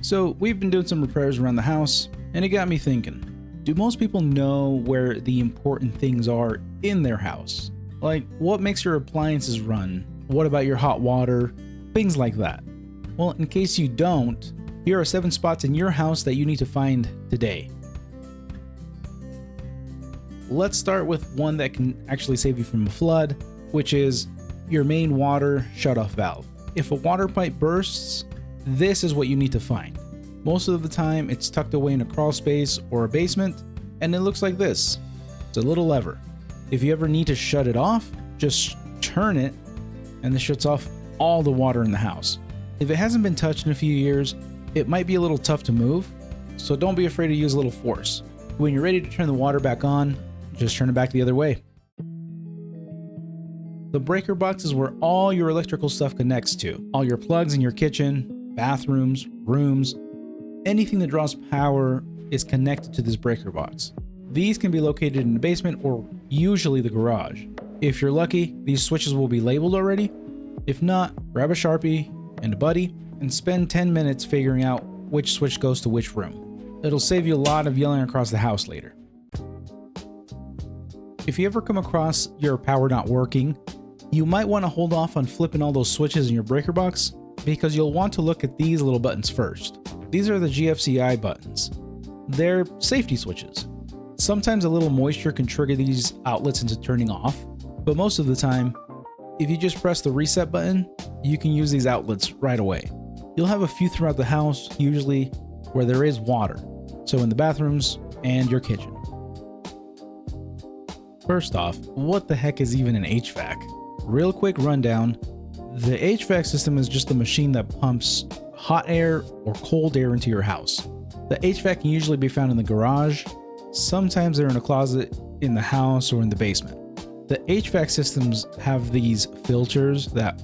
So we've been doing some repairs around the house, and it got me thinking, do most people know where the important things are in their house? Like, what makes your appliances run? What about your hot water? Things like that. Well, in case you don't, here are 7 spots in your house that you need to find today. Let's start with one that can actually save you from a flood, which is your main water shutoff valve. If a water pipe bursts, this is what you need to find. Most of the time, it's tucked away in a crawl space or a basement, and it looks like this. It's a little lever. If you ever need to shut it off, just turn it, and this shuts off all the water in the house. If it hasn't been touched in a few years, it might be a little tough to move, so don't be afraid to use a little force. When you're ready to turn the water back on, just turn it back the other way. The breaker box is where all your electrical stuff connects to. All your plugs in your kitchen, bathrooms, rooms, anything that draws power is connected to this breaker box. These can be located in the basement or usually the garage. If you're lucky, these switches will be labeled already. If not, grab a Sharpie and a buddy and spend 10 minutes figuring out which switch goes to which room. It'll save you a lot of yelling across the house later. If you ever come across your power not working, you might want to hold off on flipping all those switches in your breaker box because you'll want to look at these little buttons first. These are the GFCI buttons. They're safety switches. Sometimes a little moisture can trigger these outlets into turning off, but most of the time, if you just press the reset button, you can use these outlets right away. You'll have a few throughout the house, usually where there is water, so in the bathrooms and your kitchen. First off, what the heck is even an HVAC? Real quick rundown, the HVAC system is just a machine that pumps hot air or cold air into your house. The HVAC can usually be found in the garage. Sometimes they're in a closet in the house or in the basement. The HVAC systems have these filters that,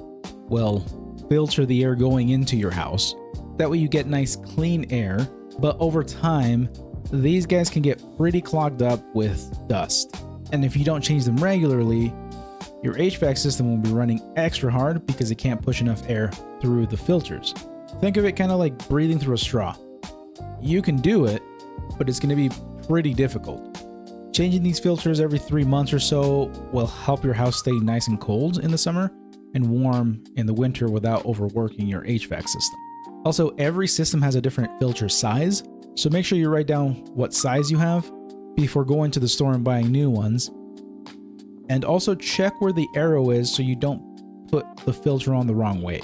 well, filter the air going into your house. That way you get nice clean air, but over time, these guys can get pretty clogged up with dust. And if you don't change them regularly, your HVAC system will be running extra hard because it can't push enough air through the filters. Think of it kind of like breathing through a straw. You can do it, but it's going to be pretty difficult. Changing these filters every 3 months or so will help your house stay nice and cold in the summer and warm in the winter without overworking your HVAC system. Also, every system has a different filter size, so make sure you write down what size you have before going to the store and buying new ones. And also check where the arrow is so you don't put the filter on the wrong way.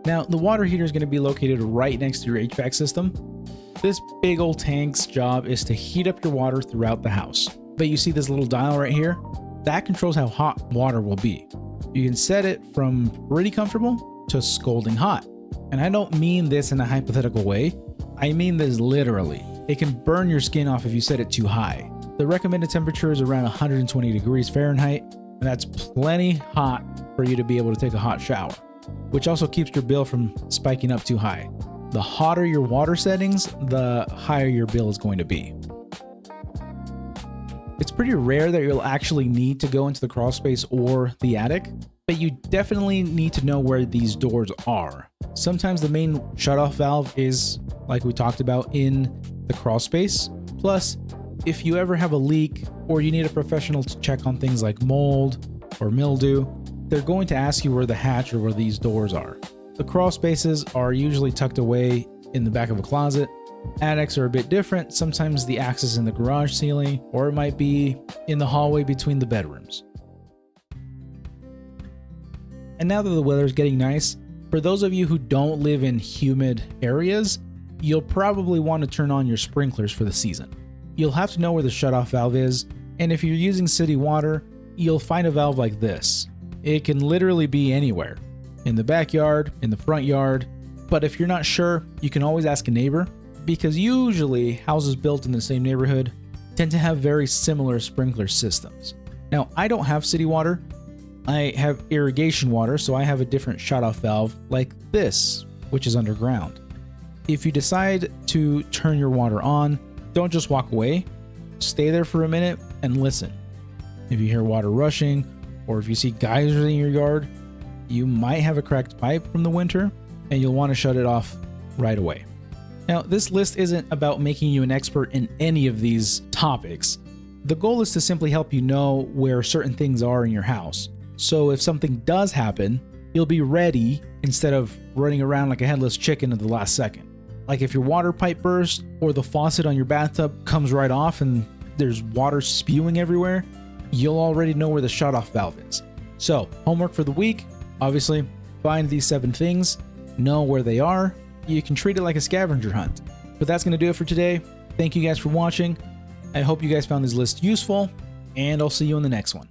Now, the water heater is going to be located right next to your HVAC system. This big old tank's job is to heat up your water throughout the house. But you see this little dial right here? That controls how hot water will be. You can set it from pretty comfortable to scalding hot. And I don't mean this in a hypothetical way. I mean this literally. It can burn your skin off if you set it too high. The recommended temperature is around 120 degrees Fahrenheit, and that's plenty hot for you to be able to take a hot shower, which also keeps your bill from spiking up too high. The hotter your water settings, the higher your bill is going to be. It's pretty rare that you'll actually need to go into the crawl space or the attic, but you definitely need to know where these doors are. Sometimes the main shutoff valve is, like we talked about, in the crawl space. Plus, if you ever have a leak or you need a professional to check on things like mold or mildew, they're going to ask you where the hatch or where these doors are. The crawl spaces are usually tucked away in the back of a closet. Attics are a bit different. Sometimes the access is in the garage ceiling, or it might be in the hallway between the bedrooms. And now that the weather is getting nice, for those of you who don't live in humid areas, you'll probably want to turn on your sprinklers for the season. You'll have to know where the shutoff valve is, and if you're using city water, you'll find a valve like this. It can literally be anywhere, in the backyard, in the front yard, but if you're not sure, you can always ask a neighbor, because usually houses built in the same neighborhood tend to have very similar sprinkler systems. Now, I don't have city water. I have irrigation water, so I have a different shutoff valve like this, which is underground. If you decide to turn your water on, don't just walk away. Stay there for a minute and listen. If you hear water rushing, or if you see geysers in your yard, you might have a cracked pipe from the winter. and you'll want to shut it off right away. Now, this list isn't about making you an expert in any of these topics. The goal is to simply help you know where certain things are in your house. So if something does happen, you'll be ready instead of running around like a headless chicken at the last second. Like if your water pipe bursts or the faucet on your bathtub comes right off and there's water spewing everywhere, you'll already know where the shutoff valve is. So, homework for the week, obviously, find these 7 things, know where they are. You can treat it like a scavenger hunt. But that's going to do it for today. Thank you guys for watching. I hope you guys found this list useful, and I'll see you in the next one.